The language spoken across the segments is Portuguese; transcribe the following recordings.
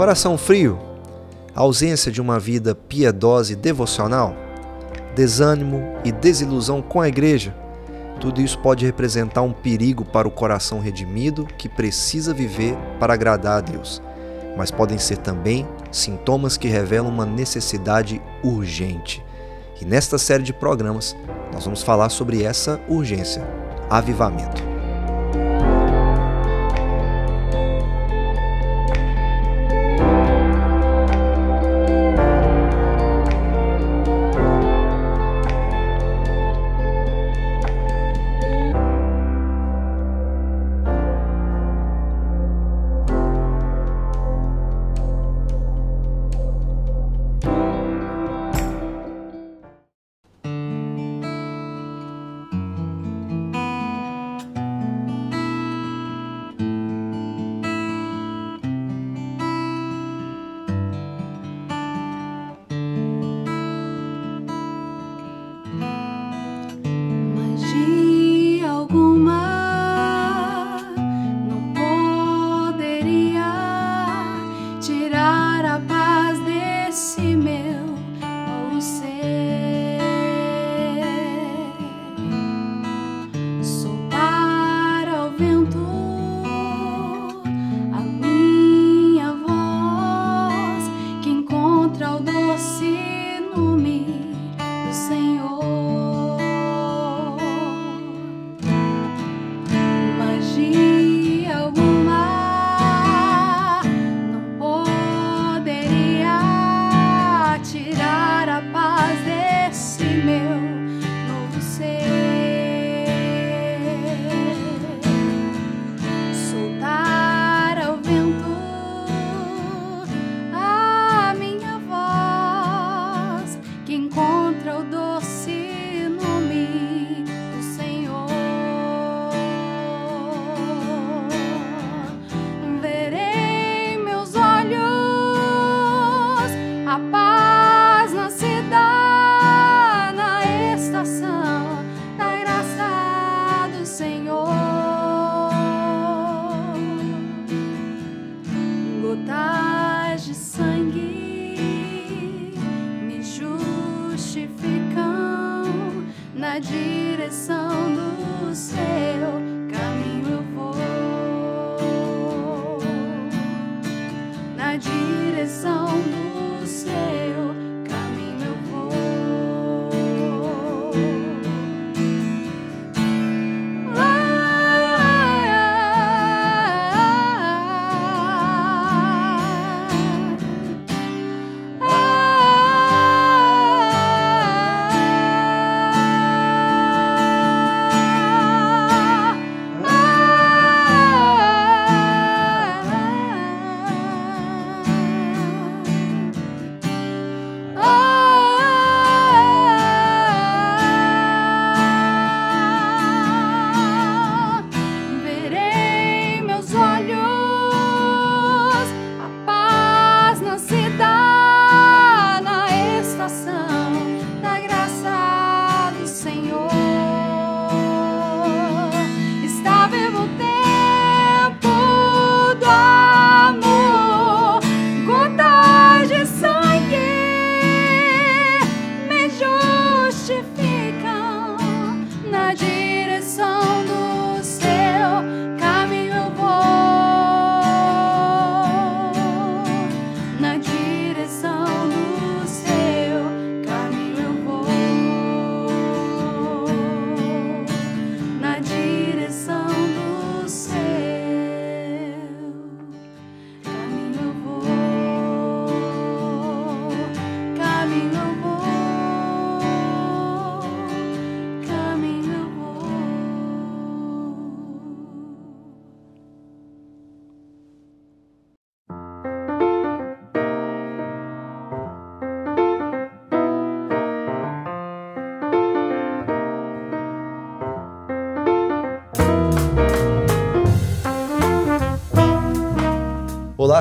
Coração frio, ausência de uma vida piedosa e devocional, desânimo e desilusão com a igreja, tudo isso pode representar um perigo para o coração redimido que precisa viver para agradar a Deus, mas podem ser também sintomas que revelam uma necessidade urgente. E nesta série de programas, nós vamos falar sobre essa urgência, avivamento.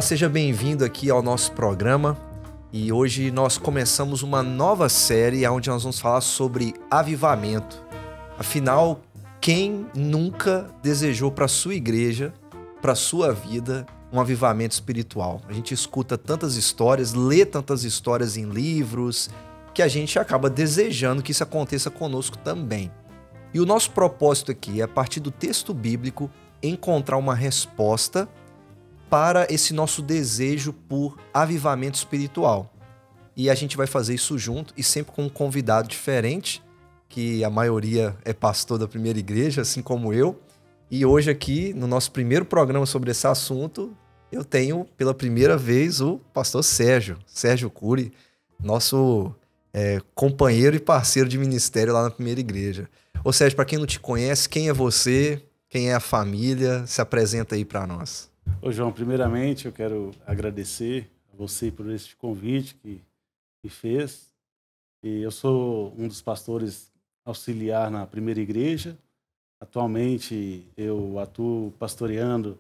Olá, seja bem-vindo aqui ao nosso programa e hoje nós começamos uma nova série onde nós vamos falar sobre avivamento. Afinal, quem nunca desejou para a sua igreja para sua vida um avivamento espiritual? A gente escuta tantas histórias, lê tantas histórias em livros, que a gente acaba desejando que isso aconteça conosco também. E o nosso propósito aqui é, a partir do texto bíblico, encontrar uma resposta para esse nosso desejo por avivamento espiritual. E a gente vai fazer isso junto e sempre com um convidado diferente, que a maioria é pastor da Primeira Igreja, assim como eu. E hoje aqui, no nosso primeiro programa sobre esse assunto, eu tenho pela primeira vez o pastor Sérgio Cury, nosso companheiro e parceiro de ministério lá na Primeira Igreja. Ô Sérgio, para quem não te conhece, quem é você? Quem é a família? Se apresenta aí para nós. Ô João, primeiramente eu quero agradecer a você por esse convite que me fez. E eu sou um dos pastores auxiliar na Primeira Igreja. Atualmente eu atuo pastoreando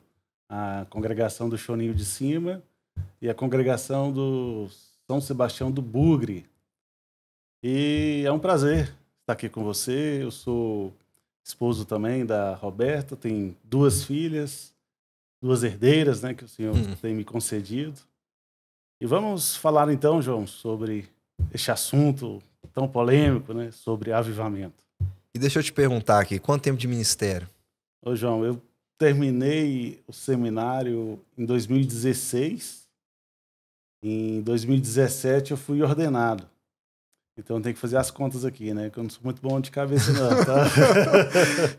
a congregação do Choninho de Cima e a congregação do São Sebastião do Bugre. E é um prazer estar aqui com você. Eu sou esposo também da Roberta, tenho 2 filhas, 2 herdeiras, né, que o Senhor tem me concedido. E vamos falar então, João, sobre este assunto tão polêmico, né, sobre avivamento. E deixa eu te perguntar aqui, quanto tempo de ministério? Ô João, eu terminei o seminário em 2016. Em 2017 eu fui ordenado. Então tem que fazer as contas aqui, né? Que eu não sou muito bom de cabeça, não, tá?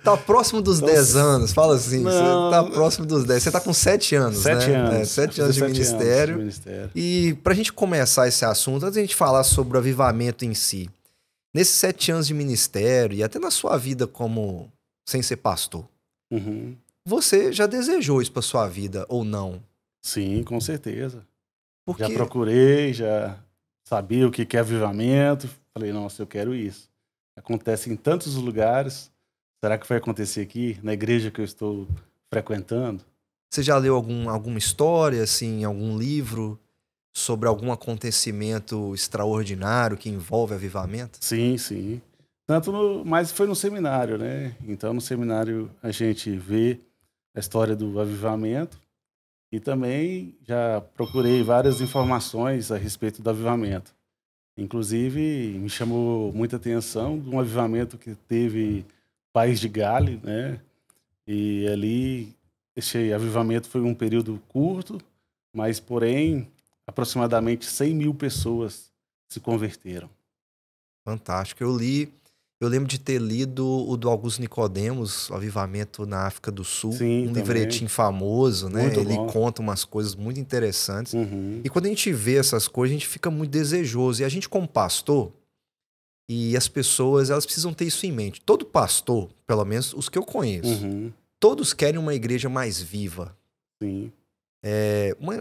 Tá próximo dos 10 anos, fala assim. Não, você tá próximo dos 10. Você tá com 7 anos, 7 né? anos. 7 anos de ministério. E pra gente começar esse assunto, antes de a gente falar sobre o avivamento em si, nesses 7 anos de ministério e até na sua vida como sem ser pastor, você já desejou isso pra sua vida ou não? Sim, com certeza. Porque... Já procurei, já sabia o que é avivamento. Falei, nossa, eu quero isso. Acontece em tantos lugares. Será que vai acontecer aqui, na igreja que eu estou frequentando? Você já leu alguma história, assim, algum livro sobre algum acontecimento extraordinário que envolve avivamento? Sim, sim. Mas foi no seminário, né? Então, no seminário, a gente vê a história do avivamento. E também já procurei várias informações a respeito do avivamento. Inclusive, me chamou muita atenção de um avivamento que teve País de Gales, né? E ali, esse avivamento foi um período curto, mas, porém, aproximadamente 100 mil pessoas se converteram. Fantástico. Eu lembro de ter lido o do Augusto Nicodemos, o Avivamento na África do Sul. Sim, um livretinho famoso, né? Muito Ele bom. conta umas coisas muito interessantes. E quando a gente vê essas coisas, a gente fica muito desejoso. E a gente, como pastor, e as pessoas, elas precisam ter isso em mente. Todo pastor, pelo menos os que eu conheço, todos querem uma igreja mais viva. Sim.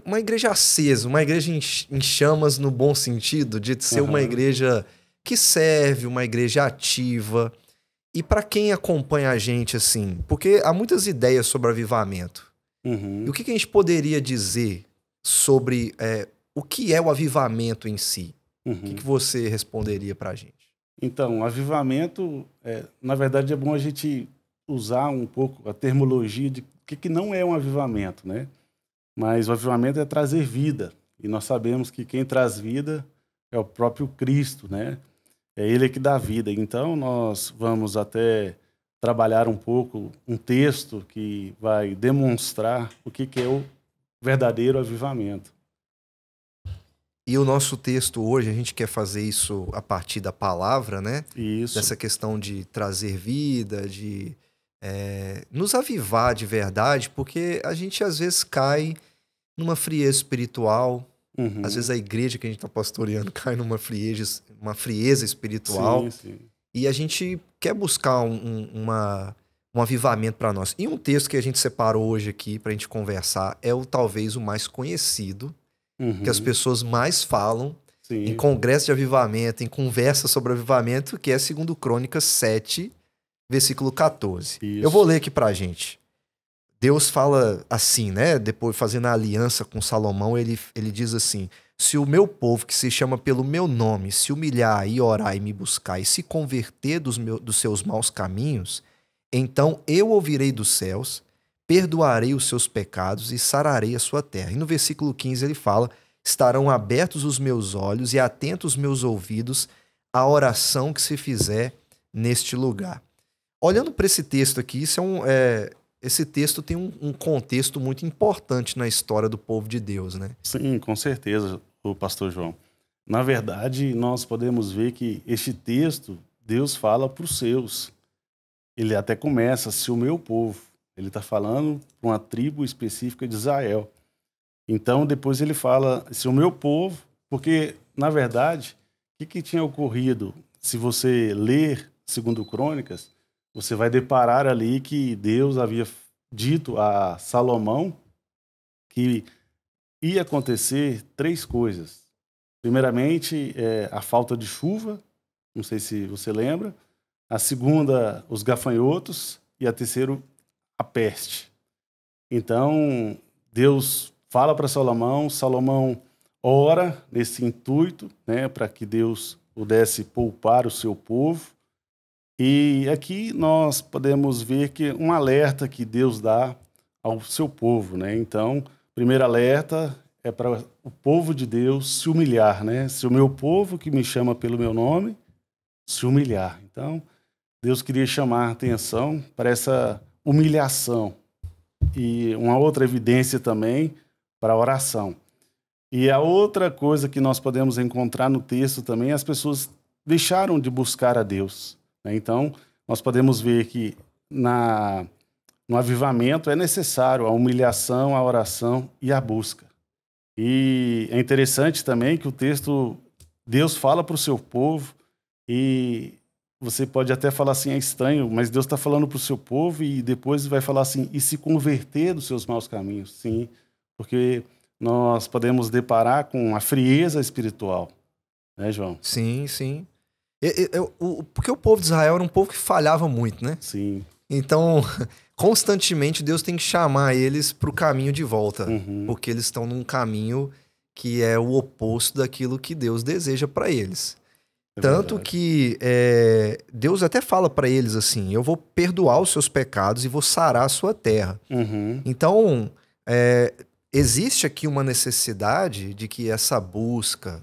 Uma igreja acesa, uma igreja em chamas no bom sentido, de ser uma igreja que serve, uma igreja ativa. E para quem acompanha a gente, assim, porque há muitas ideias sobre avivamento. E o que a gente poderia dizer sobre o que é o avivamento em si? O que você responderia para a gente? Então, avivamento, na verdade, é bom a gente usar um pouco a terminologia de o que não é um avivamento, né? Mas o avivamento é trazer vida. E nós sabemos que quem traz vida é o próprio Cristo, né? É Ele que dá vida. Então, nós vamos até trabalhar um pouco um texto que vai demonstrar o que é o verdadeiro avivamento. E o nosso texto hoje, a gente quer fazer isso a partir da palavra, né? Isso. Dessa questão de trazer vida, de nos avivar de verdade, porque a gente às vezes cai numa frieza espiritual. Às vezes a igreja que a gente está pastoreando cai numa frieza espiritual. Sim, sim. E a gente quer buscar um avivamento para nós. E um texto que a gente separou hoje aqui para a gente conversar é talvez o mais conhecido, que as pessoas mais falam em congresso de avivamento, em conversa sobre avivamento, que é 2 Crônicas 7, versículo 14. Isso. Eu vou ler aqui para a gente. Deus fala assim, né? Depois, fazendo a aliança com Salomão, ele diz assim: se o meu povo, que se chama pelo meu nome, se humilhar e orar e me buscar e se converter dos seus maus caminhos, então eu ouvirei dos céus, perdoarei os seus pecados e sararei a sua terra. E no versículo 15 ele fala: estarão abertos os meus olhos e atentos os meus ouvidos à oração que se fizer neste lugar. Olhando para esse texto aqui, esse texto tem um contexto muito importante na história do povo de Deus, né? Sim, com certeza, o pastor João. Na verdade, nós podemos ver que este texto, Deus fala para os seus. Ele até começa, se o meu povo. Ele está falando para uma tribo específica de Israel. Então, depois ele fala, se o meu povo, porque, na verdade, o que tinha ocorrido? Se você ler 2 Crônicas, você vai deparar ali que Deus havia dito a Salomão que ia acontecer 3 coisas. Primeiramente, a falta de chuva, não sei se você lembra. A segunda, os gafanhotos. E a terceira, a peste. Então, Deus fala para Salomão, Salomão ora nesse intuito, né, para que Deus pudesse poupar o seu povo. E aqui nós podemos ver que um alerta que Deus dá ao seu povo, né? Então, primeiro alerta é para o povo de Deus se humilhar, né? Se o meu povo que me chama pelo meu nome se humilhar. Então, Deus queria chamar a atenção para essa humilhação. E uma outra evidência também para a oração. E a outra coisa que nós podemos encontrar no texto também, as pessoas deixaram de buscar a Deus, né? Então, nós podemos ver que no avivamento é necessário a humilhação, a oração e a busca. E é interessante também que o texto, Deus fala para o seu povo, e você pode até falar assim, é estranho, mas Deus está falando para o seu povo e depois vai falar assim, e se converter dos seus maus caminhos. Sim, porque nós podemos deparar com a frieza espiritual, né, João? Sim, sim. Porque o povo de Israel era um povo que falhava muito, né? Sim. Então, constantemente Deus tem que chamar eles para o caminho de volta, porque eles estão num caminho que é o oposto daquilo que Deus deseja para eles. Tanto verdade. que Deus até fala para eles assim: eu vou perdoar os seus pecados e vou sarar a sua terra. Então, existe aqui uma necessidade de que essa busca,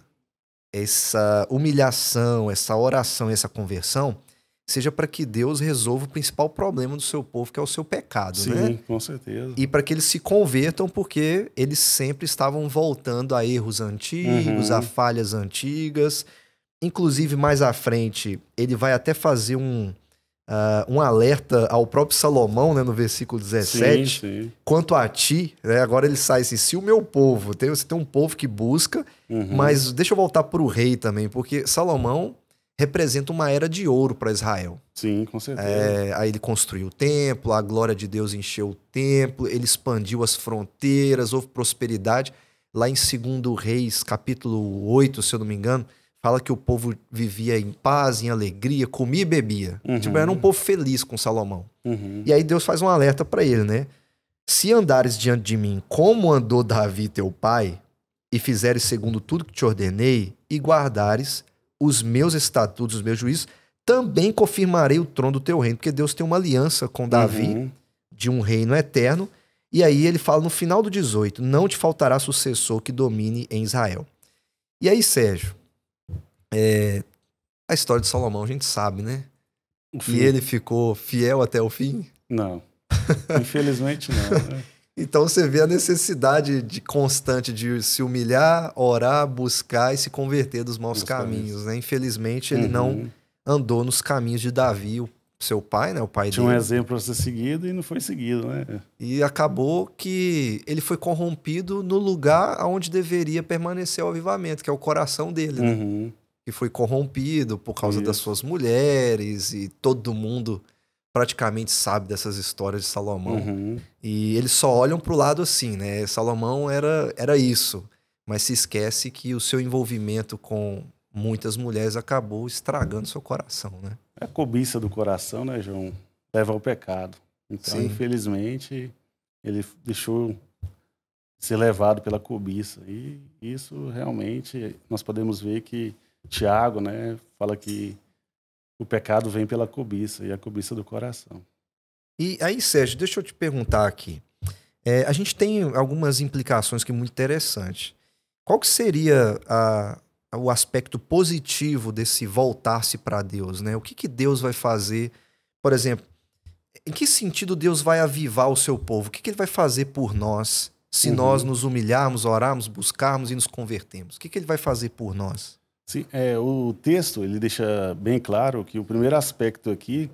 essa humilhação, essa oração, essa conversão seja para que Deus resolva o principal problema do seu povo, que é o seu pecado, Sim, né? com certeza. E para que eles se convertam, porque eles sempre estavam voltando a erros antigos, a falhas antigas. Inclusive, mais à frente, ele vai até fazer um alerta ao próprio Salomão, né, no versículo 17. Sim. Quanto a ti, né, agora ele sai assim, se o meu povo, você tem um povo que busca, mas deixa eu voltar para o rei também, porque Salomão representa uma era de ouro para Israel. Sim, com certeza. Aí ele construiu o templo, a glória de Deus encheu o templo, ele expandiu as fronteiras, houve prosperidade. Lá em 2 Reis, capítulo 8, se eu não me engano, fala que o povo vivia em paz, em alegria, comia e bebia. Tipo, era um povo feliz com Salomão. E aí Deus faz um alerta para ele, né? Se andares diante de mim como andou Davi teu pai, e fizeres segundo tudo que te ordenei, e guardares os meus estatutos, os meus juízos, também confirmarei o trono do teu reino. Porque Deus tem uma aliança com Davi, de um reino eterno. E aí ele fala no final do 18, não te faltará sucessor que domine em Israel. E aí, Sérgio, a história de Salomão a gente sabe, né? E ele ficou fiel até o fim? Não. Infelizmente não, né? Então você vê a necessidade constante de se humilhar, orar, buscar e se converter dos maus caminhos, né? Infelizmente ele não andou nos caminhos de Davi, o seu pai, né? O pai Tinha dele. um exemplo a ser seguido e não foi seguido, né? E acabou que ele foi corrompido no lugar onde deveria permanecer o avivamento, que é o coração dele, né? Que foi corrompido por causa das suas mulheres, e todo mundo praticamente sabe dessas histórias de Salomão. E eles só olham pro lado assim, né? Salomão era isso, mas se esquece que o seu envolvimento com muitas mulheres acabou estragando seu coração, né? A cobiça do coração, né, João, leva ao pecado. Então, Sim. infelizmente, ele deixou ser levado pela cobiça. E isso realmente nós podemos ver que Tiago, né, fala que o pecado vem pela cobiça, e a cobiça do coração. E aí, Sérgio, deixa eu te perguntar aqui. A gente tem algumas implicações que é muito interessantes. Qual que seria o aspecto positivo desse voltar-se para Deus, né? O que Deus vai fazer? Por exemplo, em que sentido Deus vai avivar o seu povo? O que ele vai fazer por nós se nós nos humilharmos, orarmos, buscarmos e nos convertermos? O que ele vai fazer por nós? Sim, o texto ele deixa bem claro que o primeiro aspecto aqui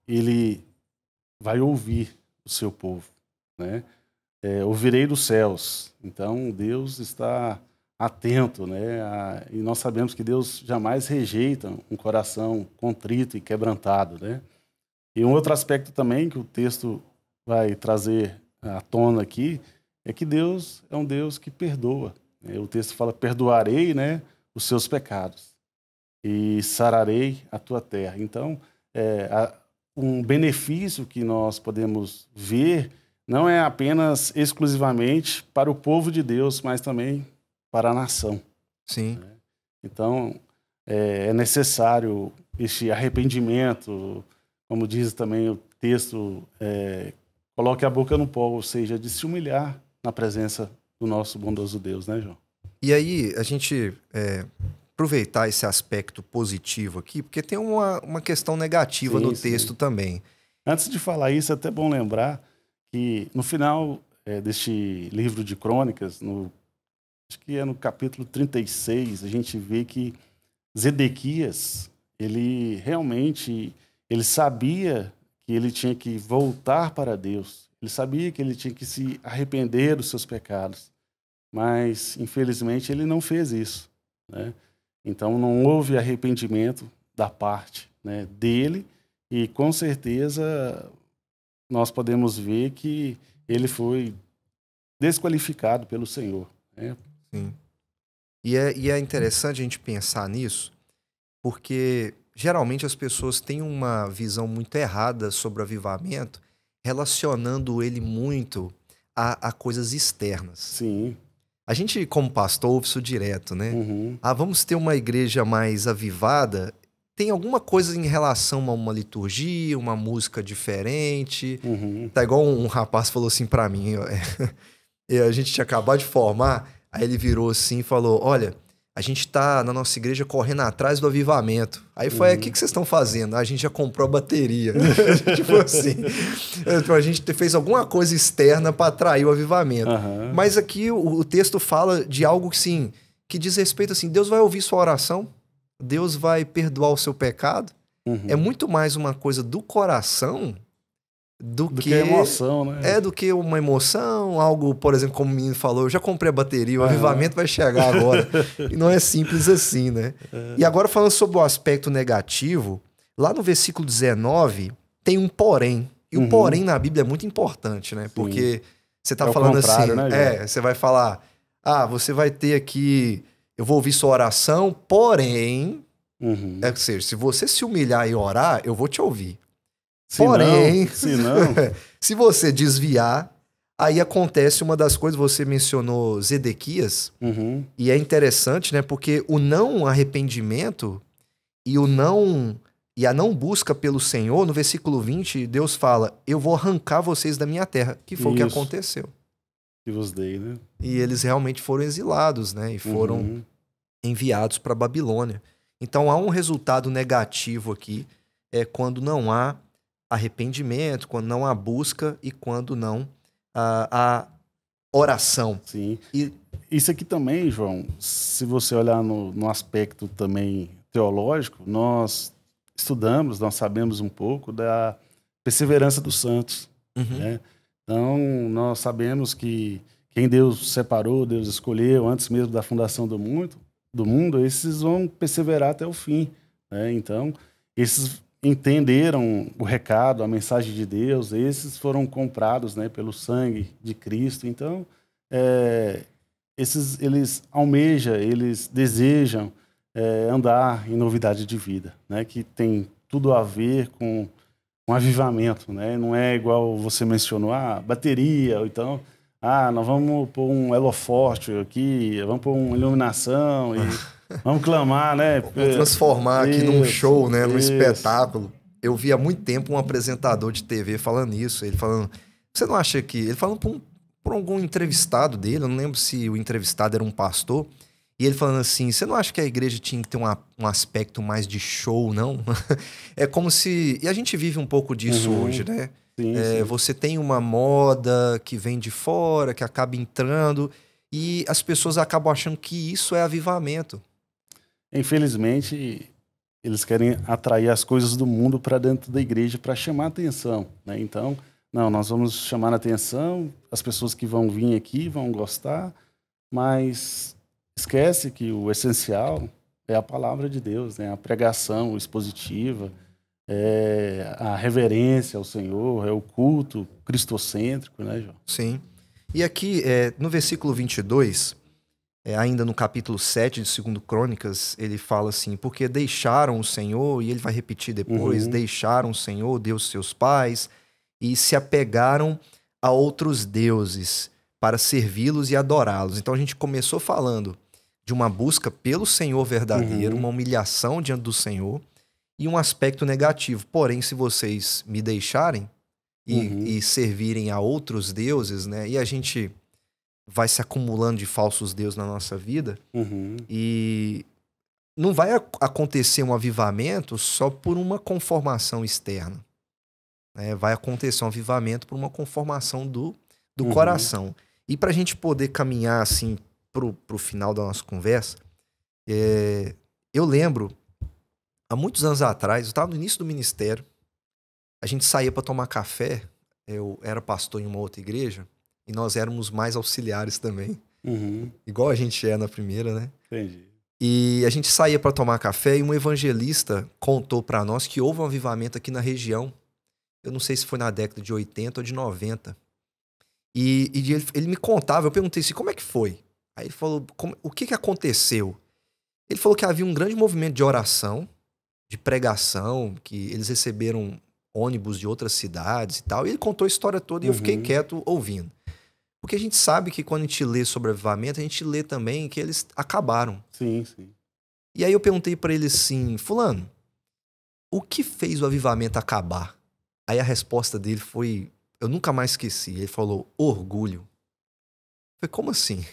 ele vai ouvir o seu povo, né? Ouvirei dos céus. Então Deus está atento, né? E nós sabemos que Deus jamais rejeita um coração contrito e quebrantado, né? E um outro aspecto também que o texto vai trazer à tona aqui é que Deus é um Deus que perdoa. O texto fala: perdoarei, né, os seus pecados e sararei a tua terra. Então, um benefício que nós podemos ver não é apenas exclusivamente para o povo de Deus, mas também para a nação. Sim. Então, é necessário este arrependimento, como diz também o texto, coloque a boca no pó, ou seja, de se humilhar na presença do nosso bondoso Deus, né, João? E aí, a gente aproveitar esse aspecto positivo aqui, porque tem uma questão negativa no texto também. Antes de falar isso, é até bom lembrar que no final deste livro de Crônicas, acho que é no capítulo 36, a gente vê que Zedequias, ele realmente sabia que ele tinha que voltar para Deus. Ele sabia que ele tinha que se arrepender dos seus pecados. Mas, infelizmente, ele não fez isso, né? Então, não houve arrependimento da parte, né, dele. E, com certeza, nós podemos ver que ele foi desqualificado pelo Senhor, né? Sim. E é interessante a gente pensar nisso, porque geralmente as pessoas têm uma visão muito errada sobre o avivamento, relacionando ele muito a coisas externas. Sim. A gente, como pastor, ouve isso direto, né? Vamos ter uma igreja mais avivada. Tem alguma coisa em relação a uma liturgia, uma música diferente. Tá igual um rapaz falou assim pra mim. A gente tinha acabado de formar, aí ele virou assim e falou: olha, a gente tá na nossa igreja correndo atrás do avivamento. Aí foi: o que vocês estão fazendo? A gente já comprou a bateria. Tipo assim, a gente fez alguma coisa externa para atrair o avivamento. Mas aqui o texto fala de algo que, sim, que diz respeito assim: Deus vai ouvir sua oração, Deus vai perdoar o seu pecado. É muito mais uma coisa do coração do que emoção, né? Do que uma emoção, algo, por exemplo, como o menino falou: eu já comprei a bateria, o avivamento vai chegar agora. E não é simples assim, né? E agora, falando sobre o aspecto negativo, lá no versículo 19 tem um porém. E o porém na Bíblia é muito importante, né? Sim. Porque você tá falando assim, né, você vai falar: você vai ter aqui, eu vou ouvir sua oração, porém, ou seja, se você se humilhar e orar, eu vou te ouvir. Porém, se você desviar, aí acontece uma das coisas. Você mencionou Zedequias, e é interessante, né? Porque o não arrependimento e a não busca pelo Senhor, no versículo 20, Deus fala: eu vou arrancar vocês da minha terra, que foi o que aconteceu. Que vos dei, né? E eles realmente foram exilados, né? E foram enviados para a Babilônia. Então há um resultado negativo aqui, quando não há arrependimento, quando não há busca e quando não há oração. Sim. E isso aqui também, João, se você olhar no aspecto também teológico, nós estudamos, nós sabemos um pouco da perseverança dos santos, né? Então, nós sabemos que quem Deus separou, Deus escolheu antes mesmo da fundação do mundo, esses vão perseverar até o fim, né? Então, esses entenderam o recado, a mensagem de Deus, esses foram comprados, né, pelo sangue de Cristo. Então, eles almejam, eles desejam andar em novidade de vida, né, que tem tudo a ver com avivamento, né? Não é igual você mencionou, bateria, ou então, nós vamos pôr um holoforte aqui, vamos pôr uma iluminação e vamos clamar, né? Vamos transformar aqui num show, né? Num espetáculo. eu vi há muito tempo um apresentador de TV falando isso. Ele falando, você não acha que... Ele falando por algum entrevistado dele, eu não lembro se o entrevistado era um pastor, e ele falando assim, você não acha que a igreja tinha que ter um aspecto mais de show, não? É como se... E a gente vive um pouco disso hoje, né? Sim, sim. Você tem uma moda que vem de fora, que acaba entrando, e as pessoas acabam achando que isso é avivamento. Infelizmente, eles querem atrair as coisas do mundo para dentro da igreja para chamar a atenção, né? Então, não, nós vamos chamar a atenção, as pessoas que vão vir aqui vão gostar, mas esquece que o essencial é a palavra de Deus, né? A pregação expositiva, é a reverência ao Senhor, é o culto cristocêntrico, né, João? Sim. E aqui, no versículo 22, ainda no capítulo 7 de 2 Crônicas, ele fala assim, porque deixaram o Senhor, e ele vai repetir depois, deixaram o Senhor, Deus seus pais, e se apegaram a outros deuses para servi-los e adorá-los. Então a gente começou falando de uma busca pelo Senhor verdadeiro, uma humilhação diante do Senhor, e um aspecto negativo. Porém, se vocês me deixarem e servirem a outros deuses, né? E a gente vai se acumulando de falsos deuses na nossa vida, e não vai acontecer um avivamento só por uma conformação externa. Né? Vai acontecer um avivamento por uma conformação do coração. E para a gente poder caminhar assim pro final da nossa conversa, eu lembro, há muitos anos atrás, eu estava no início do ministério, a gente saía para tomar café, eu era pastor em uma outra igreja, e nós éramos mais auxiliares também, igual a gente é na primeira, né? Entendi. E a gente saía para tomar café e um evangelista contou para nós que houve um avivamento aqui na região, eu não sei se foi na década de 80 ou de 90, e ele me contava, eu perguntei assim, como é que foi? Aí ele falou, o que aconteceu? Ele falou que havia um grande movimento de oração, de pregação, que eles receberam ônibus de outras cidades e tal. E ele contou a história toda e eu fiquei quieto ouvindo. Porque a gente sabe que quando a gente lê sobre avivamento, a gente lê também que eles acabaram. Sim, sim. E aí eu perguntei pra ele assim, fulano, o que fez o avivamento acabar? Aí a resposta dele foi, eu nunca mais esqueci, ele falou, orgulho. Eu falei, como assim?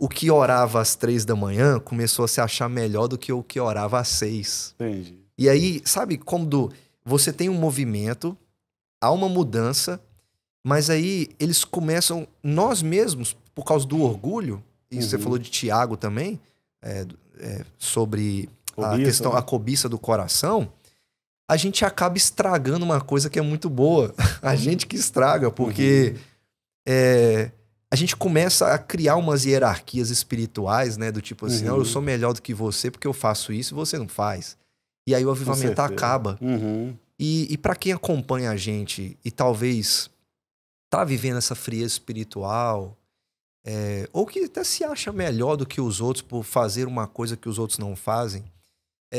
O que orava às 3 da manhã começou a se achar melhor do que o que orava às 6. Entendi. E aí, sabe, como você tem um movimento, há uma mudança, mas aí eles começam, nós mesmos, por causa do orgulho, e você falou de Tiago também, sobre a questão, a cobiça do coração, a gente acaba estragando uma coisa que é muito boa. A gente que estraga, porque a gente começa a criar umas hierarquias espirituais, né? Do tipo assim, eu sou melhor do que você porque eu faço isso e você não faz. E aí o avivamento acaba. E para quem acompanha a gente e talvez tá vivendo essa frieza espiritual, ou que até se acha melhor do que os outros por fazer uma coisa que os outros não fazem,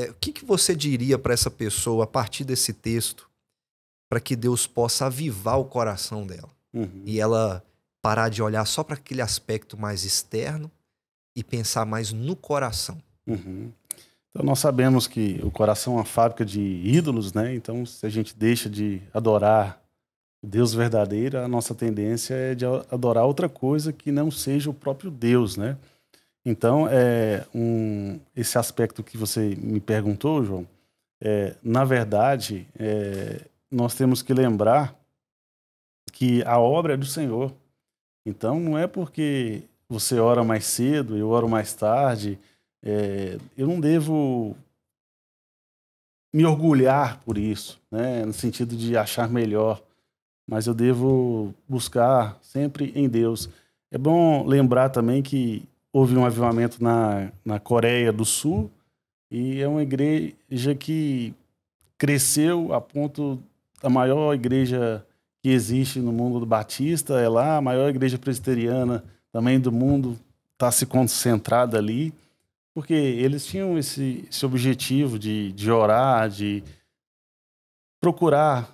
o que você diria para essa pessoa a partir desse texto para que Deus possa avivar o coração dela? E ela parar de olhar só para aquele aspecto mais externo e pensar mais no coração. Então nós sabemos que o coração é uma fábrica de ídolos, né? Então se a gente deixa de adorar o Deus verdadeiro, a nossa tendência é de adorar outra coisa que não seja o próprio Deus, né? Então esse aspecto que você me perguntou, João, na verdade nós temos que lembrar que a obra é do Senhor. Então não é porque você ora mais cedo, eu oro mais tarde, eu não devo me orgulhar por isso, né? No sentido de achar melhor, mas eu devo buscar sempre em Deus. É bom lembrar também que houve um avivamento na Coreia do Sul e é uma igreja que cresceu a ponto da maior igreja que existe no mundo do Batista, é lá, a maior igreja presbiteriana também do mundo está se concentrada ali, porque eles tinham esse objetivo de orar, de procurar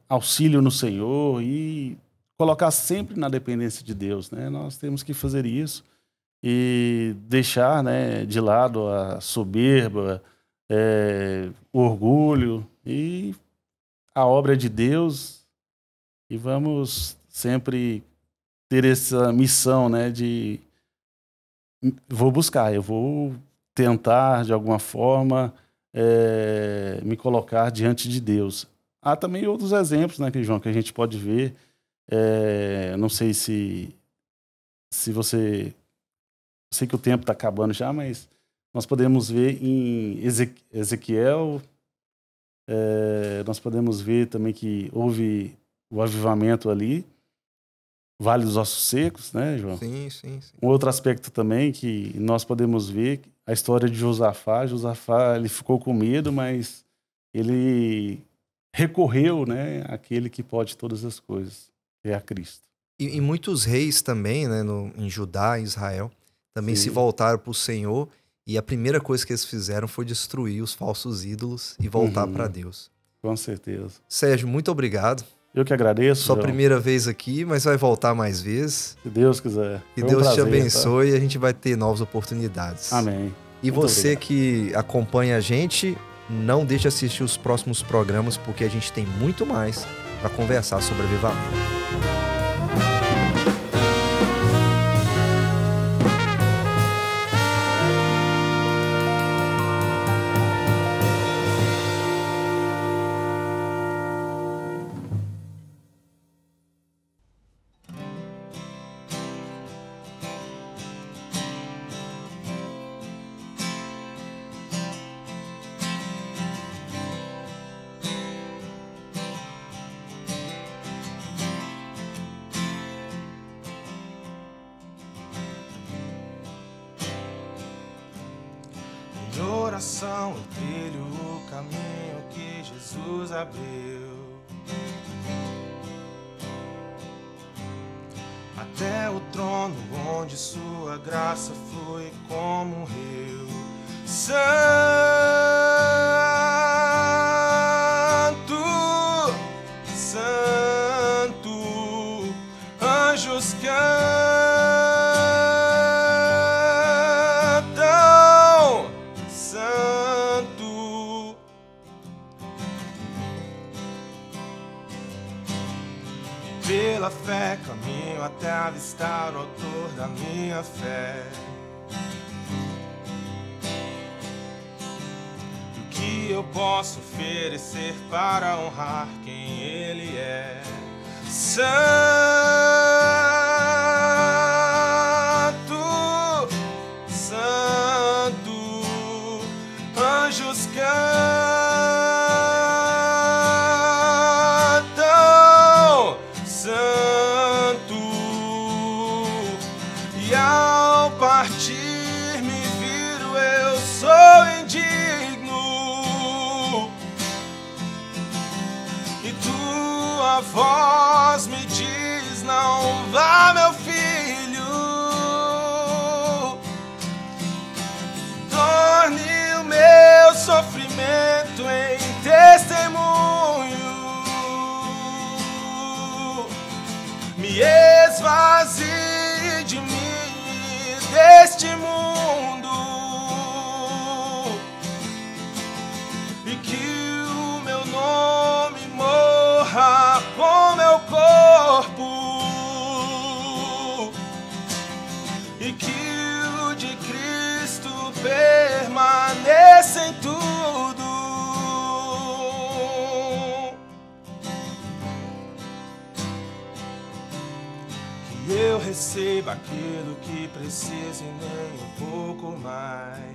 auxílio no Senhor e colocar sempre na dependência de Deus, né? Nós temos que fazer isso e deixar, né, de lado a soberba, o orgulho E a obra é de Deus e vamos sempre ter essa missão, né, de eu vou tentar de alguma forma me colocar diante de Deus. Há também outros exemplos, né, João, que a gente pode ver. Não sei se você... Sei que o tempo está acabando já, mas nós podemos ver em Ezequiel, nós podemos ver também que houve o avivamento ali, Vale dos Ossos Secos, né, João? Sim, sim, sim. Um outro aspecto também que nós podemos ver, a história de Josafá. Josafá, ele ficou com medo, mas ele recorreu, né, àquele que pode todas as coisas, é a Cristo. E muitos reis também, né, em Judá, em Israel, também se voltaram para o Senhor, e a primeira coisa que eles fizeram foi destruir os falsos ídolos e voltar para Deus. Com certeza. Sérgio, muito obrigado. Eu que agradeço. Sua primeira vez aqui, mas vai voltar mais vezes. Se Deus quiser. Que Deus te abençoe, tá? E a gente vai ter novas oportunidades. Amém. E muito você obrigado. Que acompanha a gente, não deixe de assistir os próximos programas, porque a gente tem muito mais para conversar sobre avivamento. Oração, eu trilho o caminho que Jesus abriu, até o trono onde sua graça flui como um rio. Santo, Santo, anjos cantam. Pela fé caminho até avistar o autor da minha fé. E o que eu posso oferecer para honrar quem Ele é? Santo, Santo, anjos cantam. A voz me diz: não vá, meu filho, torne o meu sofrimento em testemunho, me esvazie de mim e deste mundo, e que o meu nome morra com meu corpo, e que o de Cristo permaneça em tudo. Que eu receba aquilo que preciso e nem um pouco mais.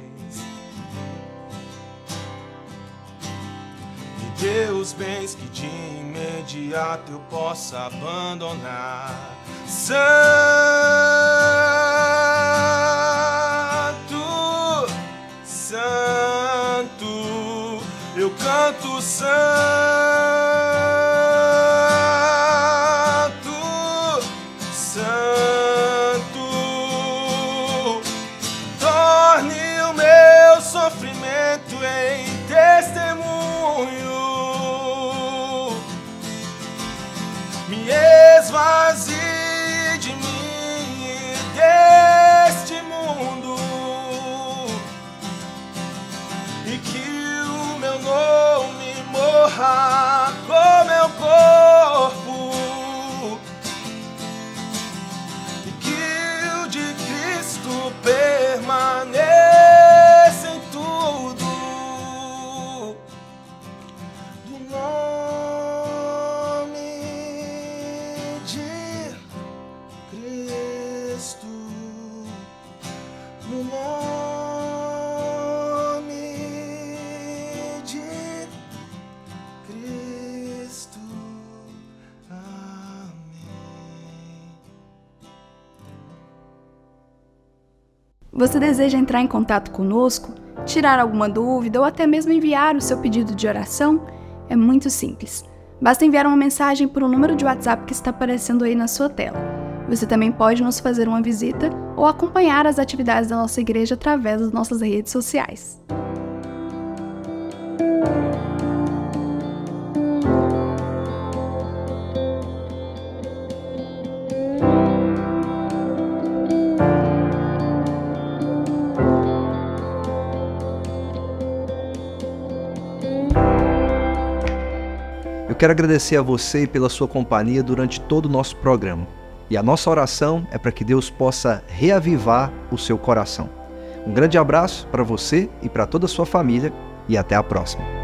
Dê os bens que de imediato eu possa abandonar. Santo, Santo, eu canto santo, Santo, torne o meu sofrimento em testemunho, me esvazie de mim Você deseja entrar em contato conosco, tirar alguma dúvida ou até mesmo enviar o seu pedido de oração? É muito simples. Basta enviar uma mensagem por um número de WhatsApp que está aparecendo aí na sua tela. Você também pode nos fazer uma visita ou acompanhar as atividades da nossa igreja através das nossas redes sociais. Eu quero agradecer a você pela sua companhia durante todo o nosso programa. E a nossa oração é para que Deus possa reavivar o seu coração. Um grande abraço para você e para toda a sua família e até a próxima.